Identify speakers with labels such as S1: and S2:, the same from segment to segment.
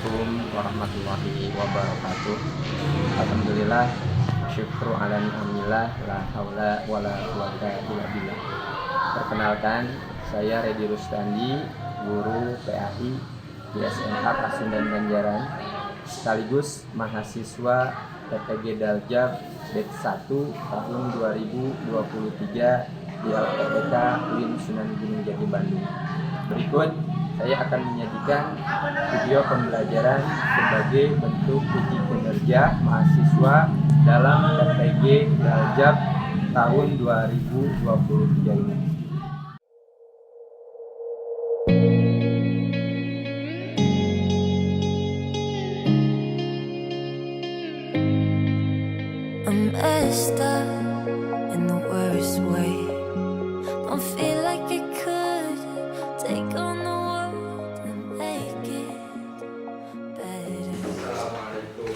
S1: Assalamualaikum warahmatullahi wabarakatuh. Alhamdulillah, syukru ala ni'amillah, la haula wala quwata illa billah. Perkenalkan, saya Redi Rustandi, guru PAI di SMK Pasundan Banjaran, sekaligus mahasiswa PTG Daljab Batch 1 tahun 2023 di LPTK UIN Sunan Gunung Jati Bandung. Berikut saya akan menyajikan video pembelajaran sebagai bentuk uji kinerja mahasiswa dalam PTG Daljab tahun 2023 ini.
S2: I'm messed up in the worst way. Don't feel like I could take on the world and make it better.
S1: Assalamualaikum.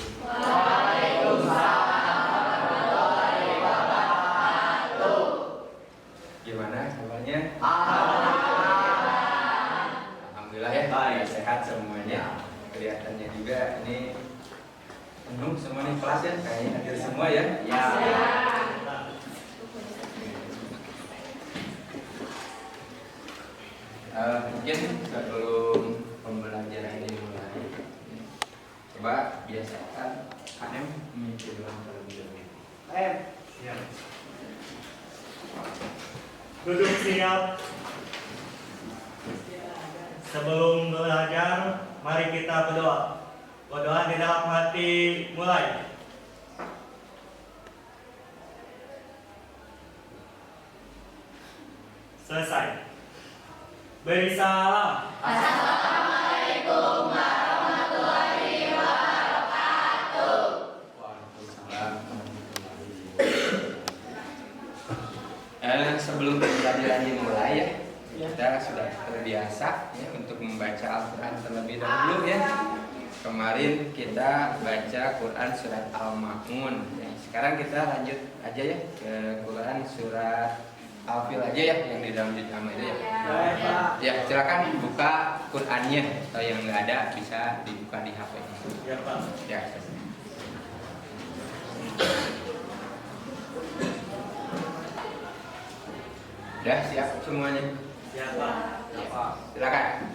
S1: Gimana kabarnya? Alhamdulillah ya, baik, sehat semuanya. Kelihatannya juga ini penuh semua nih kelas ya, kayaknya hadir semua ya. Ya. Mungkin sebelum pembelajaran ini mulai, coba biasakan KM memimpin terlebih dahulu.
S3: Siap. Duduk siap. Sebelum belajar, mari kita berdoa. Berdoa di dalam hati, mulai. Selesai. Beri salam.
S1: Waalaikumsalam warahmatullahi wabarakatuh. Sebelum pembelajaran dimulai ya, kita sudah terbiasa ya untuk membaca Al-Quran terlebih dahulu ya. Kemarin kita baca Quran surat Al-Ma'un. Ya, sekarang kita lanjut aja ya ke Quran surat Al-Fil aja ya, yang di dalam juz amma itu ya. Ya, silakan buka Qurannya, atau yang nggak ada bisa dibuka di HP.
S3: Ya, Pak.
S1: Ya. Udah siap semuanya?
S3: Ya, Pak.
S1: Ya, Pak. Silakan.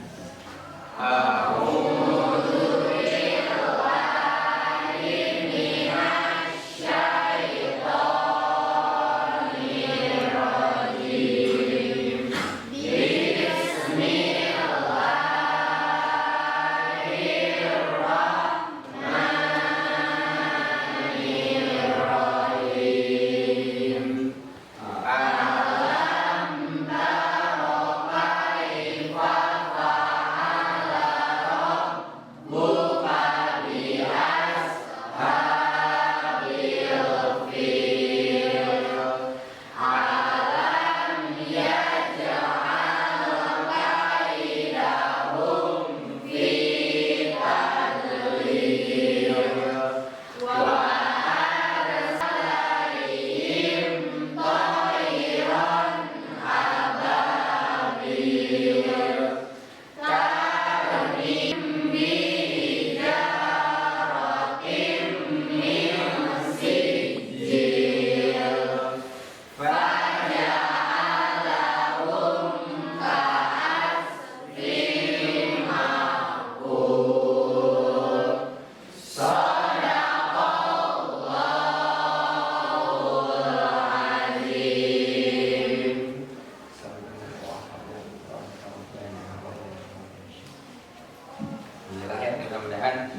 S1: Mudah-mudahan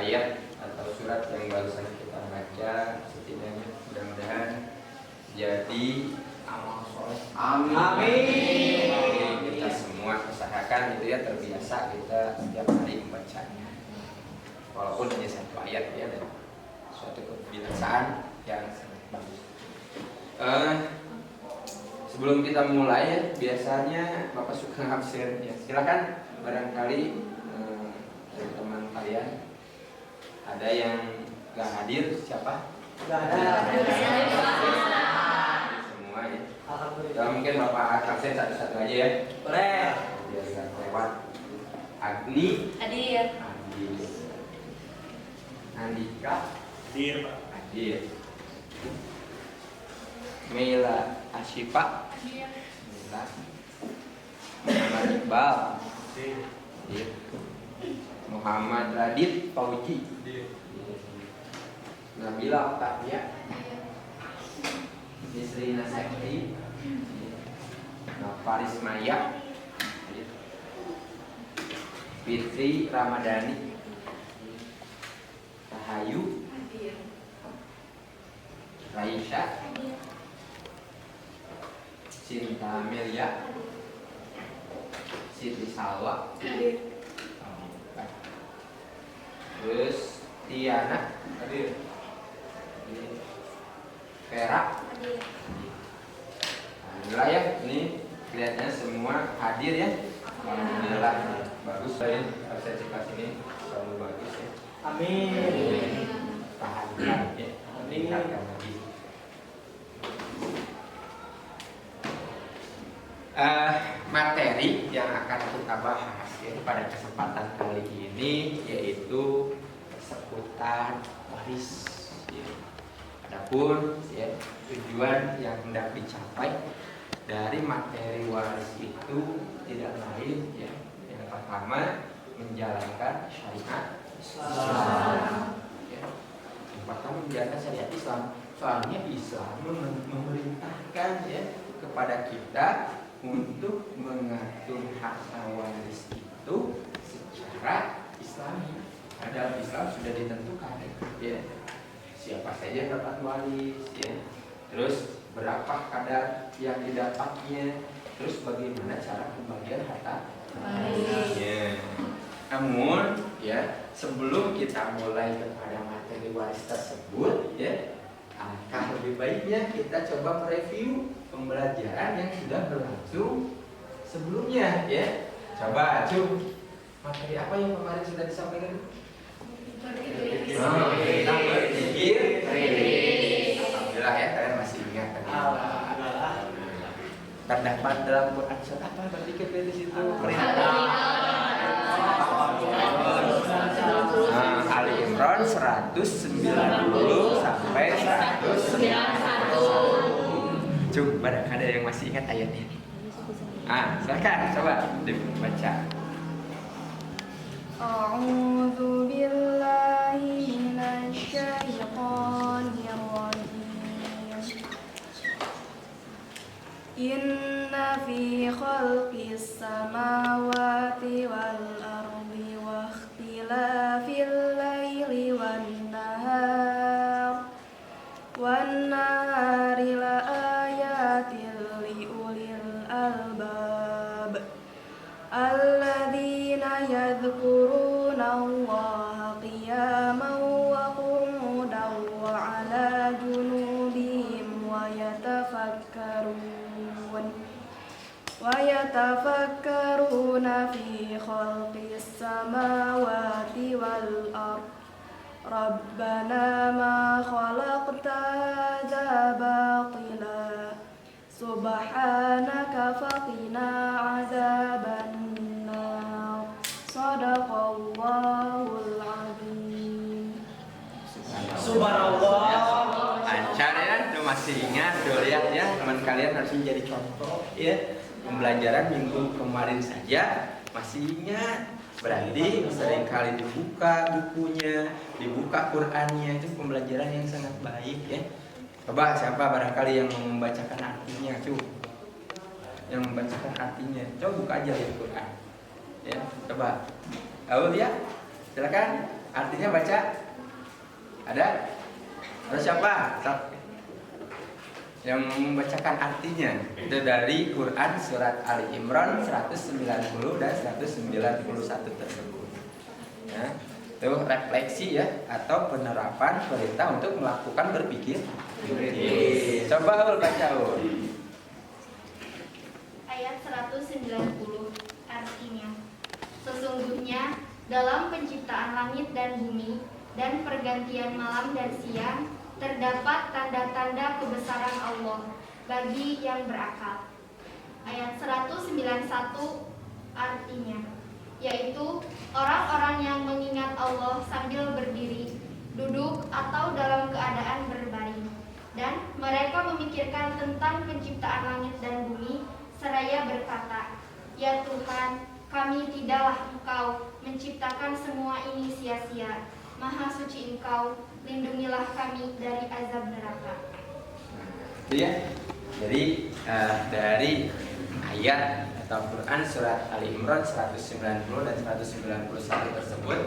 S1: ayat atau surat yang barusan kita baca setidaknya mudah-mudahan jadi amal soleh. Amin. Kita semua usahakan itu ya, terbiasa kita setiap hari membacanya. Walaupun hanya satu ayat ya, dan suatu kebiasaan yang sangat bagus. Sebelum kita mulai ya, biasanya Bapak suka ngabsen ya. Silakan barangkali dari teman kalian ada yang gak hadir, siapa?
S3: Gak ada.
S1: Semua ya.
S3: Alhamdulillah.
S1: Kalau mungkin Bapak absen satu-satu aja ya.
S3: Boleh.
S1: Biar gak lewat. Agni,
S4: Hadir.
S1: Adi, Andika
S3: Hadir, Pak.
S1: hadir. Mela Asyifa Mela. Muhammad Iqbal hadir. Muhammad Radit Fauji hadir. Nabila Oktavia Nisrina Sekti Faris Maya hadir. Fitri Ramadhani Rahayu Raisya Cinta Amelia Siti Salwa terus Tiana hadir. Vera alhamdulillah ya, ini kelihatannya semua hadir ya. Alhamdulillah bagus ya, sertifikat ini selalu bagus ya.
S3: Amin.
S1: Tahankan ya, meningkatkan lagi. Materi yang akan kita bahas ya, pada kesempatan kali ini yaitu seputar waris ya. Adapun ya, tujuan yang hendak dicapai dari materi waris itu tidak lain ya, yang pertama menjalankan syariat Islam. Ya. Yang pertama menjalankan syariat Islam. Soalnya Islam memerintahkan ya kepada kita untuk mengatur harta waris itu secara Islami. Dalam Islam sudah ditentukan ya, siapa saja yang dapat waris ya, terus berapa kadar yang didapatnya, terus bagaimana cara pembagian harta waris ya. Namun ya, sebelum kita mulai kepada materi waris tersebut ya, alangkah lebih baiknya kita coba mereview pembelajaran yang sudah berlangsung sebelumnya ya. Coba Cum, materi apa yang kemarin sudah disampaikan? Tentang berpikir kritis. Alhamdulillah ya, kalian masih ingat tadi. Terdapat dalam Quran surat apa berpikir kritis itu? Ali Imran 190 sampai 191. Coba ada yang masih ingat ayatnya nih? Silakan coba dibaca.
S4: A'udzu billahi minasyaitonir rajim. Inna fi khalqis samawati wal ardi wa ikhtilafil laili wan nahari la ayatin li ulil albab alladzina yadhkuruna Allaha qiyaman wa qu'udan wa 'ala junubihim wa yatafakkaruna fi khalqis samawati wal ardh Rabbana ma khalaqta hadza batila subhanaka faqina 'adzaban nar. Shadaqallahul 'azim.
S3: Subhanallah.
S1: Lancar ya, udah masih ingat, udah lihat ya, teman kalian harus menjadi contoh ya. Pembelajaran minggu kemarin saja masih ingat, berarti sering kali dibuka bukunya, dibuka Qurannya, itu pembelajaran yang sangat baik ya. Coba siapa barangkali yang mau membacakan artinya, yang membacakan artinya, coba buka aja ya Quran ya, coba. Lalu ya, silakan artinya baca. Ada siapa yang membacakan artinya? Itu dari Quran surat Ali Imran 190 dan 191 tersebut ya. Itu refleksi ya, atau penerapan perintah untuk melakukan berpikir kritis. Coba Ul baca Ul.
S5: Ayat 190 artinya, sesungguhnya dalam penciptaan langit dan bumi dan pergantian malam dan siang terdapat tanda-tanda kebesaran Allah bagi yang berakal. Ayat 191 artinya, yaitu orang-orang yang mengingat Allah sambil berdiri, duduk, atau dalam keadaan berbaring. Dan mereka memikirkan tentang penciptaan langit dan bumi, seraya berkata, "Ya Tuhan, kami tidaklah Engkau menciptakan semua ini sia-sia. Maha suci Engkau, lindungilah kami dari azab neraka."
S1: Itu ya. Jadi dari ayat atau Quran surat Ali Imran 190 dan 191 tersebut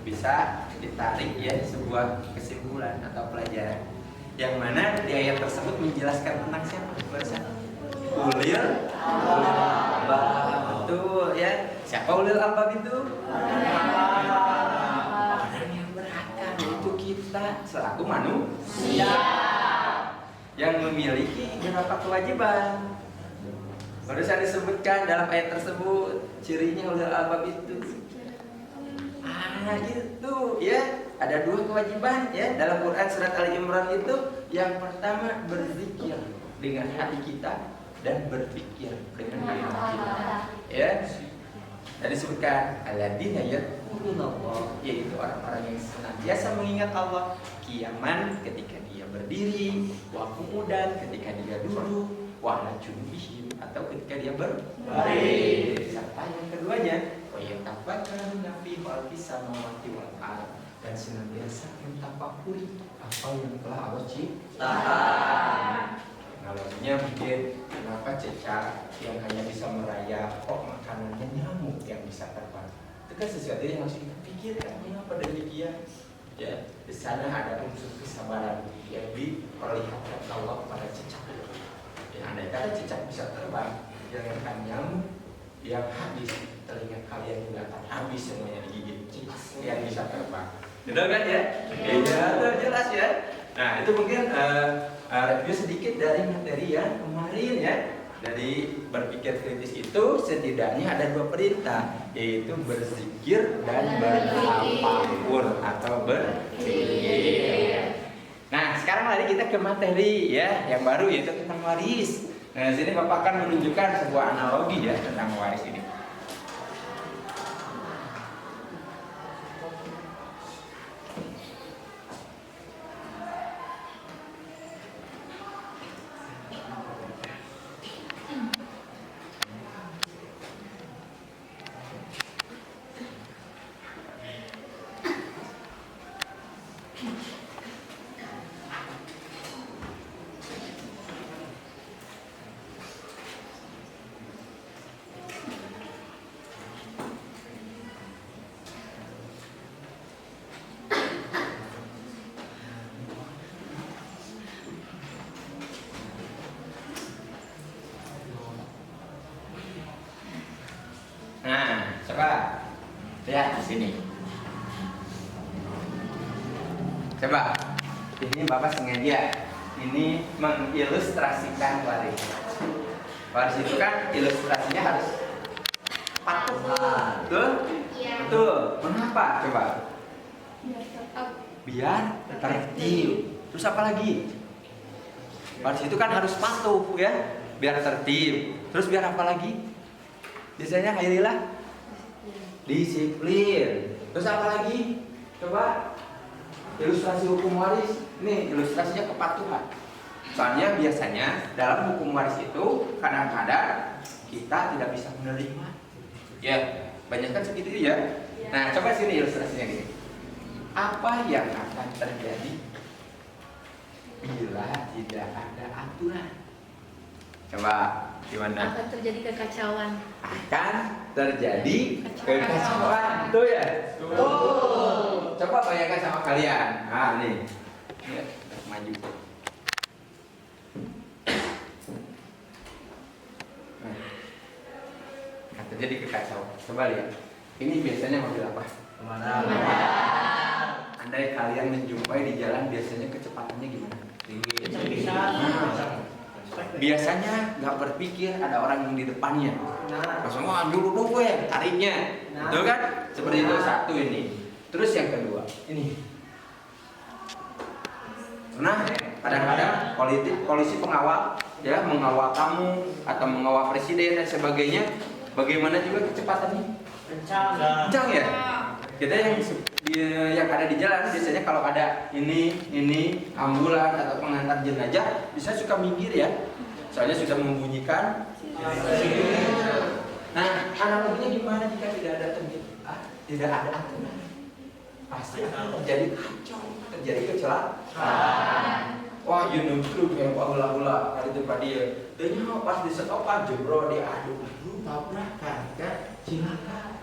S1: bisa ditarik ya sebuah kesimpulan atau pelajaran, yang mana di ayat tersebut menjelaskan tentang siapa? Ulil albab. Betul ya. Siapa ulil albab itu? Orang yang berakal, itu kita selaku manusia yang memiliki beberapa kewajiban. Barusan disebutkan dalam ayat tersebut cirinya ulil albab itu. Itu ya, ada 2 kewajiban ya dalam Quran surat Ali Imran itu. Yang pertama berzikir dengan hati kita dan berpikir dengan hati kita. Ya. Tadi disebutkan alladzina yadhkurunallah, yaitu orang-orang yang senantiasa mengingat Allah, qiyaman ketika dia berdiri, wa qu'udan ketika dia duduk, wa ala junubihim atau ketika dia berbaring. Serta yang keduanya, wa yatafakkaruna fi khalqis samawati wal ardh, dan senantiasa mentafakuri apa yang telah Allah ciptakan. Analoginya mungkin kenapa cecak yang hanya bisa merayap, kok makanannya nyamuk yang bisa terbang? Itu kan sesuatu yang harus kita pikirkan. Mengapa demikian? Ya, di sana ada unsur kesabaran yang diperlihatkan Allah kepada cecak. Ya, andai kata cecak bisa terbang, jangankan nyamuk yang habis, telinga kalian juga akan habis semuanya digigit cecak yang bisa terbang. Betul kan ya? Iya, jelas ya. Nah, itu mungkin review sedikit dari materi yang kemarin ya. Dari berpikir kritis itu setidaknya ada 2 perintah, yaitu berzikir dan bertafakur atau berpikir. Nah, sekarang mari kita ke materi ya yang baru, yaitu tentang waris. Nah, di sini Bapak akan menunjukkan sebuah analogi ya tentang waris ini. Nah, coba lihat di sini. Coba, ini Bapak sengaja ini mengilustrasikan waris. Waris itu kan ilustrasinya harus patuh, betul?
S5: Iya.
S1: Betul. Mengapa? Coba. Biar tertib. Terus apa lagi? Waris itu kan harus patuh ya, biar tertib. Terus biar apa lagi? Biasanya Khairilah disiplin. Terus apa lagi? Coba ilustrasi hukum waris. Nih ilustrasinya kepatuhan. Soalnya biasanya dalam hukum waris itu kadang-kadang kita tidak bisa menerima. Ya, banyak kan segitu ya. Nah, coba sini ilustrasinya gini. Apa yang akan terjadi bila tidak ada aturan? Coba gimana?
S6: Akan terjadi kekacauan.
S1: Akan terjadi kekacauan. Tuh ya? Tuh. Coba bayangkan sama kalian. Nah, nih. Ya, maju. Nah, akan terjadi kekacauan. Coba lihat. Ini biasanya mobil apa?
S3: Kemana?
S1: Andai kalian menjumpai di jalan, biasanya kecepatannya gimana?
S3: Tinggi.
S1: Biasanya nggak berpikir ada orang yang di depannya. Langsung dulu gue tariknya. Betul kan? Seperti itu satu ini. Terus yang kedua, ini. Nah, kadang-kadang polisi pengawal ya mengawal kamu atau mengawal presiden dan sebagainya, Bagaimana juga kecepatannya? Kencang ya. Kita yang ada di jalan biasanya kalau ada ini ambulan atau pengantar jenazah bisa suka minggir ya. Soalnya sudah membunyikan. Nah, analoginya gimana jika tidak ada tidak ada aturan? Pasti akan terjadi kacau, terjadi kecelakaan. Wah, you nutruk yang ulah-ulah kali itu pada dia. Tanya pas di setopan jebro dia aduh tabrakan kan silakan.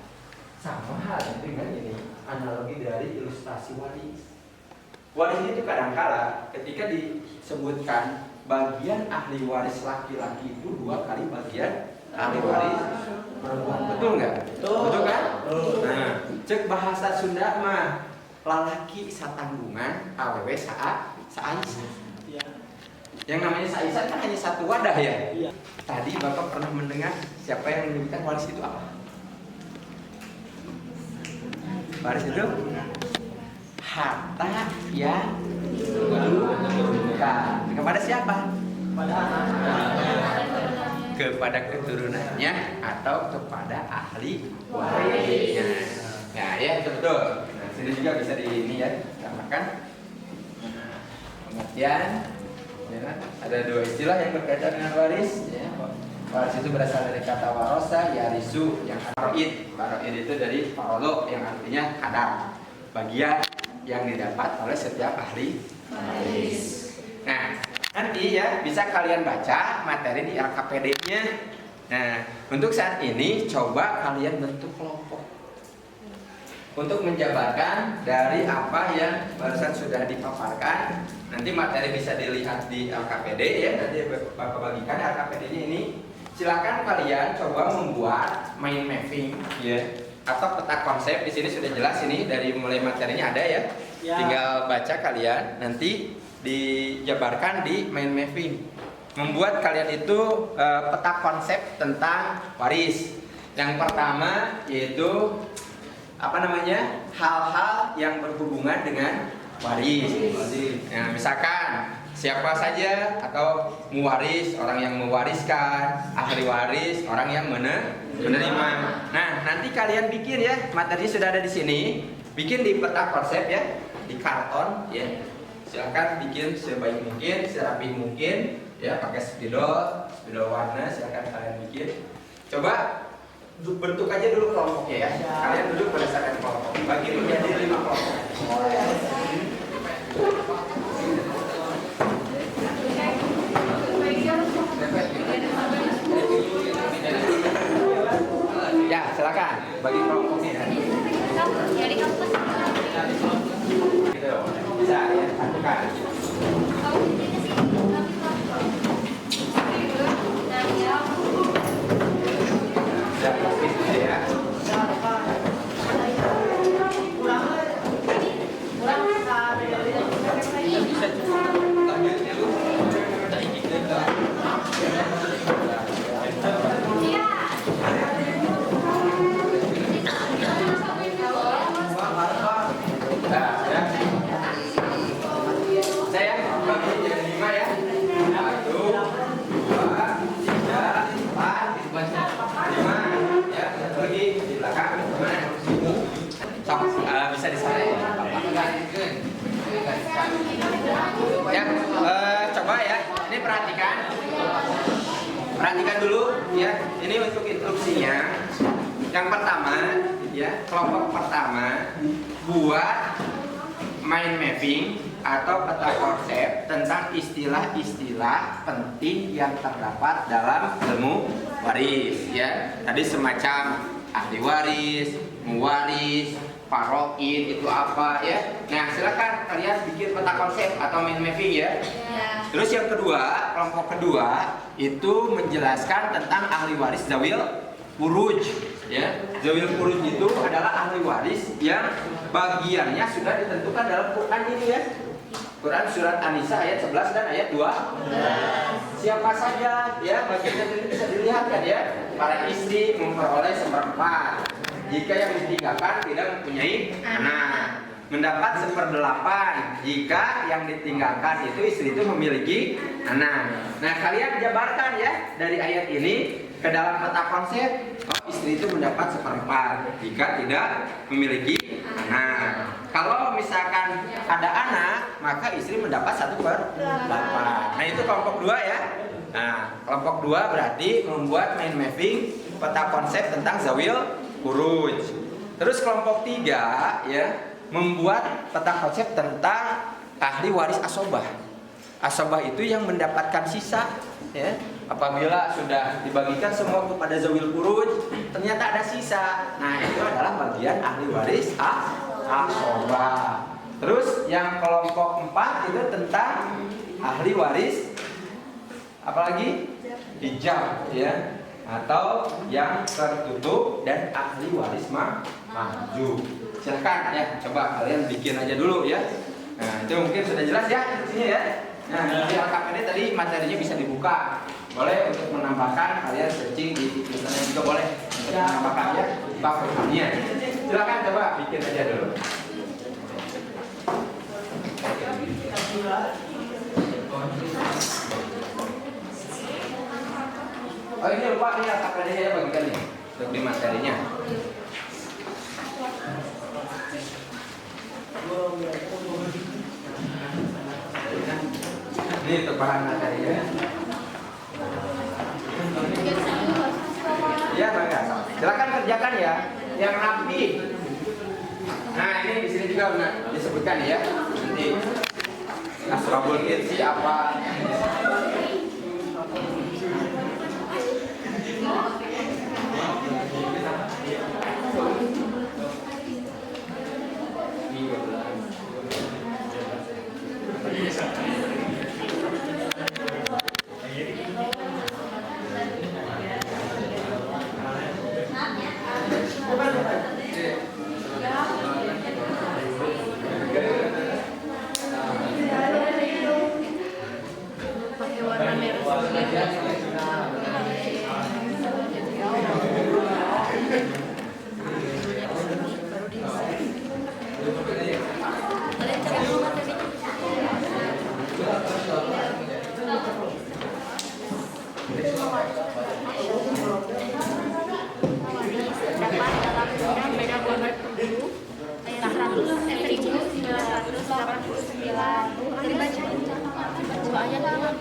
S1: Sama halnya dengan ini analogi dari ilustrasi waris. Waris itu kadangkala ketika disebutkan bagian ahli waris laki-laki itu 2 kali bagian ahli waris perempuan. Betul nggak? Betul kan? Nah, cek bahasa Sunda mah lalaki satanggungan, awewe saaisan. Yang namanya saaisan kan hanya satu wadah ya. Tadi Bapak pernah mendengar siapa yang menyebutkan waris itu apa? Waris itu harta yang diturunkan kepada siapa? Kepada keturunannya atau kepada ahli warisnya. Nah, ya itu betul. Nah, sini juga bisa di ini ya, tambahkan pengertian. Ya, ada 2 istilah yang berkaitan dengan waris. Ya. Waris itu berasal dari kata warosa, yarisu, yang faroid. Faroid itu dari farolo, yang artinya kadar, bagian yang didapat oleh setiap ahli waris. Nah, nanti ya bisa kalian baca materi di LKPD-nya. Nah, untuk saat ini coba kalian bentuk kelompok untuk menjabarkan dari apa yang barusan sudah dipaparkan. Nanti materi bisa dilihat di LKPD ya. Nanti Bapak bagikan LKPD-nya ini. Silakan kalian coba membuat mind mapping ya atau peta konsep. Di sini sudah jelas ini dari mulai materinya ada ya. Tinggal baca kalian nanti dijabarkan di mind mapping. Membuat kalian itu peta konsep tentang waris. Yang pertama yaitu hal-hal yang berhubungan dengan waris. Nah, misalkan siapa saja atau mewaris, orang yang mewariskan, ahli waris, orang yang menerima. Nah, nanti kalian bikin ya, materi sudah ada di sini. Bikin di peta konsep ya, di karton ya. Silakan bikin sebaik mungkin, serapi mungkin ya, pakai spidol warna silakan kalian bikin. Coba bentuk aja dulu kelompoknya ya. Kalian duduk berdasarkan kelompok. Bagi menjadi 5 kelompok. Ya, silakan bagi kelompoknya.
S5: Jadi kampus.
S1: Gitu. Bisa ya, satukan. Ya, pasti ya. Bisa di sana ya. Ya, coba ya. Ini perhatikan dulu ya. Ini untuk instruksinya. Yang pertama, ya, kelompok pertama buat mind mapping atau peta konsep tentang istilah-istilah penting yang terdapat dalam ilmu waris. Ya, tadi semacam ahli waris, mewaris, paroid itu apa ya. Nah, silakan kalian bikin peta konsep atau mind mapping ya. Terus yang kedua, kelompok kedua itu menjelaskan tentang ahli waris zawil furuj ya. Zawil furuj itu adalah ahli waris yang bagiannya sudah ditentukan dalam Quran ini ya. Quran surat An-Nisa ayat 11 dan ayat 2. Siapa saja ya, bagiannya ini bisa dilihat kan ya. Para istri memperoleh 1/4 jika yang ditinggalkan tidak mempunyai anak, mendapat 1/8 jika yang ditinggalkan itu istri itu memiliki anak. Nah, kalian jabarkan ya dari ayat ini ke dalam peta konsep, istri itu mendapat 1/4 jika tidak memiliki anak. Kalau misalkan ada anak, maka istri mendapat 1/8. Nah itu kelompok 2 ya. Nah kelompok 2 berarti membuat mind mapping peta konsep tentang zawil furuj. Terus kelompok 3 ya membuat peta konsep tentang ahli waris asobah. Asobah itu yang mendapatkan sisa ya. Apabila sudah dibagikan semua kepada zawil furuj, ternyata ada sisa. Nah, itu adalah bagian ahli waris asobah. Terus yang kelompok 4 itu tentang ahli waris apalagi hijab ya, atau yang tertutup, dan ahli waris maju. Silahkan ya, coba kalian bikin aja dulu ya. Nah, itu mungkin sudah jelas ya isinya ya. Nah, di LKPD tadi materinya bisa dibuka. Boleh untuk menambahkan, kalian searching di internet juga boleh untuk menambahkannya bab pertanian. Silakan coba bikin aja dulu. Oh ini lupa nih LKPD saya bagikan nih untuk di materinya. Ini untuk bahan materinya. Ya bangga. Silakan kerjakan ya, yang rapi. Nah ini di sini juga benar disebutkan ya. Nanti asrabul irsi apa?
S4: Pakai warna merah.
S5: Terdapat dalam undang beda nomor 10 ayat 1989. Dibacain coba aja kan.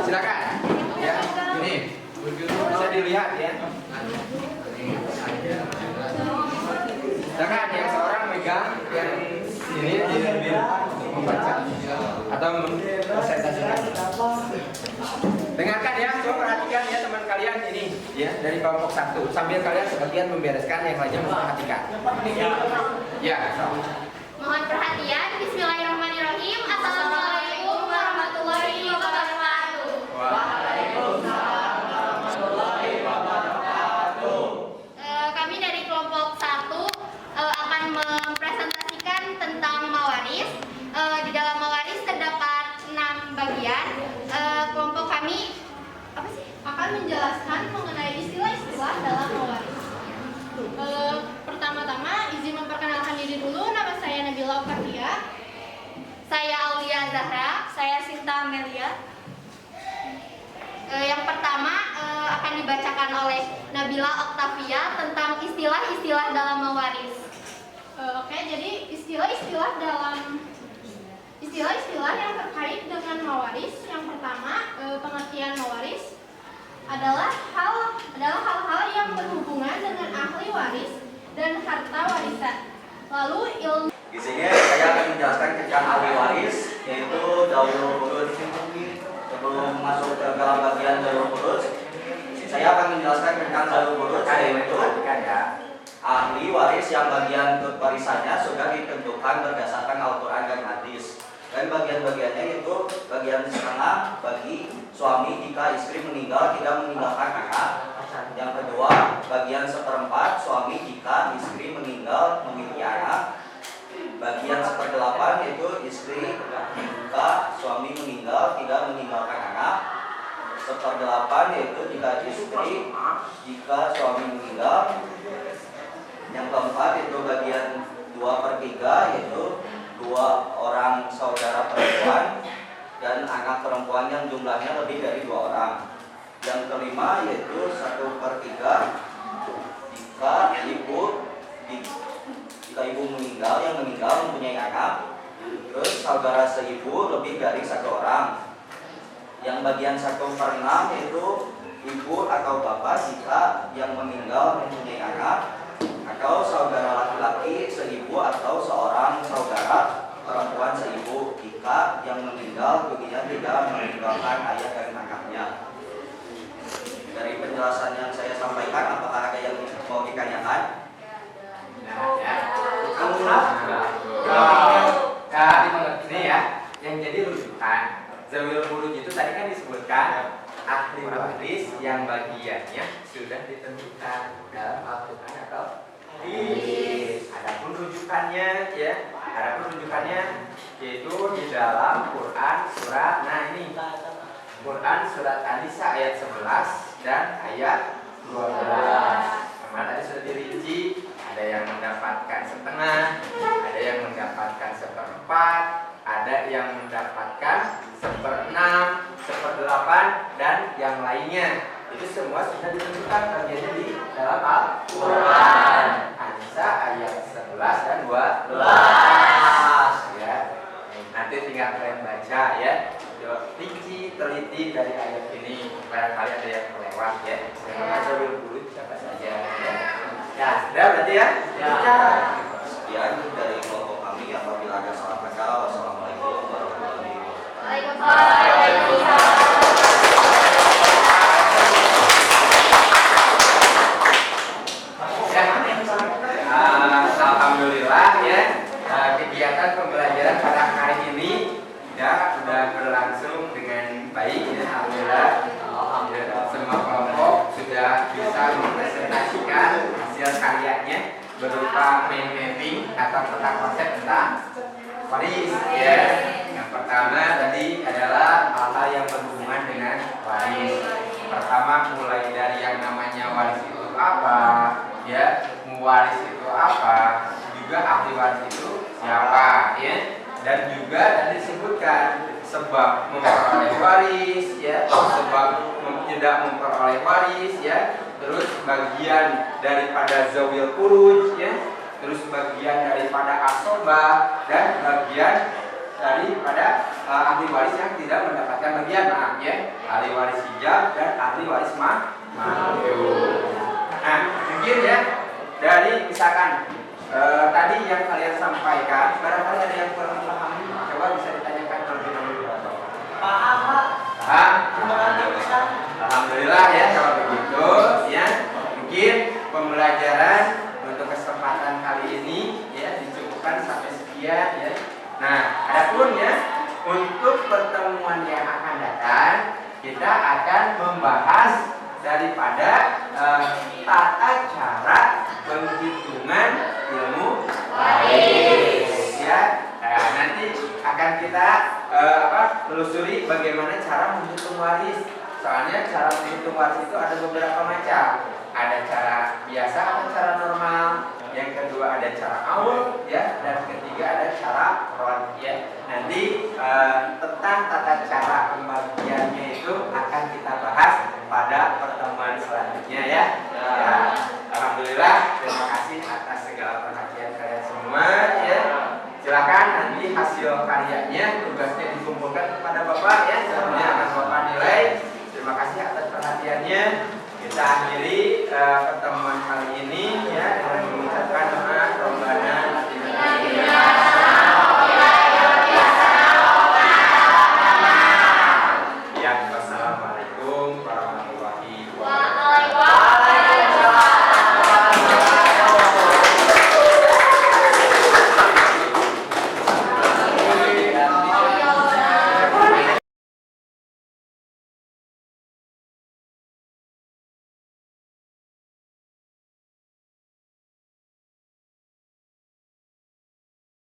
S1: Silakan ya, ini bisa dilihat ya. Silakan yang seorang megang yang ini di untuk membaca atau mempresentasikan. Dengarkan ya, coba perhatikan ya teman kalian ini ya dari kelompok 1 sambil kalian sebagian membereskan, yang lainnya memperhatikan. Ya.
S5: Mohon perhatian. Bismillahirrahmanirrahim. Assalamualaikum warahmatullahi wabarakatuh.
S1: Waalaikumsalam warahmatullahi wabarakatuh.
S5: Kami dari kelompok 1 akan mempresentasikan tentang mawaris. Di dalam mawaris terdapat 6 bagian. Kelompok kami akan menjelaskan mengenai istilah-istilah dalam mawaris. Pertama-tama izin memperkenalkan diri dulu. Nama saya Nabila Okardia. Saya Aulia Zahra. Saya Sinta Amelia. Yang pertama akan dibacakan oleh Nabila Oktavia tentang istilah-istilah dalam mawaris. Oke, jadi istilah-istilah yang terkait dengan mawaris. Yang pertama, pengertian mawaris adalah hal-hal yang berhubungan dengan ahli waris dan harta warisan. Lalu ilmu.
S6: Di sini saya akan menjelaskan tentang ahli waris, yaitu Daurul Furuj. Sebelum masuk ke dalam bagian Daurul Furuj, saya akan menjelaskan tentang Daurul Furuj, yaitu ahli waris yang bagian warisannya sudah ditentukan berdasarkan Al-Quran dan hadis. Dan bagian-bagiannya itu bagian setengah bagi suami jika istri meninggal tidak meninggalkan anak. Yang kedua, bagian 1/4 suami jika jika suami meninggal. Yang keempat itu bagian 2/3, yaitu 2 orang saudara perempuan dan anak perempuan yang jumlahnya lebih dari 2 orang. Yang kelima yaitu 1/3 jika ibu meninggal, yang meninggal mempunyai anak, terus saudara seibu lebih dari 1 orang. Yang bagian 1/6 yaitu ibu atau bapak jika yang meninggal mempunyai anak, atau saudara laki-laki seibu atau seorang saudara perempuan seibu jika yang meninggal kemudian tidak meninggalkan ayah dan kakaknya. Dari penjelasan yang saya sampaikan, apakah ada yang mau ditanyakan?
S1: Ini ya, yang jadi rujukan zawil furuj itu tadi kan disebutkan ahli waris yang bagiannya sudah ditentukan dalam Al-Quran atau hadis. Adapun rujukannya ya, yaitu di dalam Quran surat, Quran surat An-Nisa ayat 11 dan ayat 12. Kemarin tadi sudah dirinci, ada yang mendapatkan setengah, ada yang mendapatkan 1/4, ada yang mendapatkan 1/6, 1/8, dan yang lainnya. Itu semua sudah ditentukan bagiannya di dalam Al-Quran. An-Nisa ayat 11 dan 12 ya. Nanti tinggal kalian baca ya. Rinci, teliti dari ayat ini. Barangkali ada yang kelewat ya. Yang zawil furuj siapa saja ya. Ya, sudah berarti ya? Ya.
S6: Sekian dari kelompok kami. Apabila ada salah kata, wassalamualaikum warahmatullahi wabarakatuh.
S5: Waalaikumsalam.
S1: Alhamdulillah ya, kegiatan pembelajaran pada hari ini ya sudah berlangsung dengan baik ya. Alhamdulillah. Semua kelompok sudah bisa mempresentasikan hasil karyanya berupa mind mapping atau peta konsep tentang waris ya. Yang pertama tadi adalah hal-hal yang berhubungan dengan waris. Pertama mulai dari yang namanya waris itu apa ya, muwaris itu apa, juga ahli waris itu siapa ya, dan juga tadi disebutkan sebab memperoleh waris ya, sebab tidak memperoleh waris ya, terus bagian daripada zawil furuj ya, terus bagian daripada asobah, dan bagian daripada ahli waris yang tidak mendapatkan bagian, maaf ya, ahli waris hijab dan ahli waris mahyum. Nah, mungkin ya dari misalkan tadi yang kalian sampaikan, barangkali ada yang kurang paham, coba bisa ditanyakan terlebih dahulu.
S7: Paham, Pak.
S1: Paham?
S7: Terima kasih, Ustaz.
S1: Alhamdulillah ya kalau begitu ya. Mungkin pembelajaran untuk kesempatan kali ini ya dicukupkan sampai sekian ya. Nah, adapun ya untuk pertemuan yang akan datang, kita akan membahas daripada tata cara penghitungan ilmu waris ya. Nah, nanti akan kita telusuri bagaimana cara menghitung waris. Soalnya cara menghitung waris itu ada beberapa macam. Ada cara biasa atau cara normal. Yang kedua ada cara aul ya, dan ketiga ada cara ron ya. Nanti tentang tata cara pembagiannya itu akan kita bahas pada pertemuan selanjutnya ya. Ya. Alhamdulillah, terima kasih atas segala perhatian kalian semua ya. Silakan nanti hasil karyanya, tugasnya dikumpulkan kepada Bapak ya. Semuanya akan Bapak nilai. Terima kasih atas perhatiannya. Kita akhiri pertemuan kali ini ya.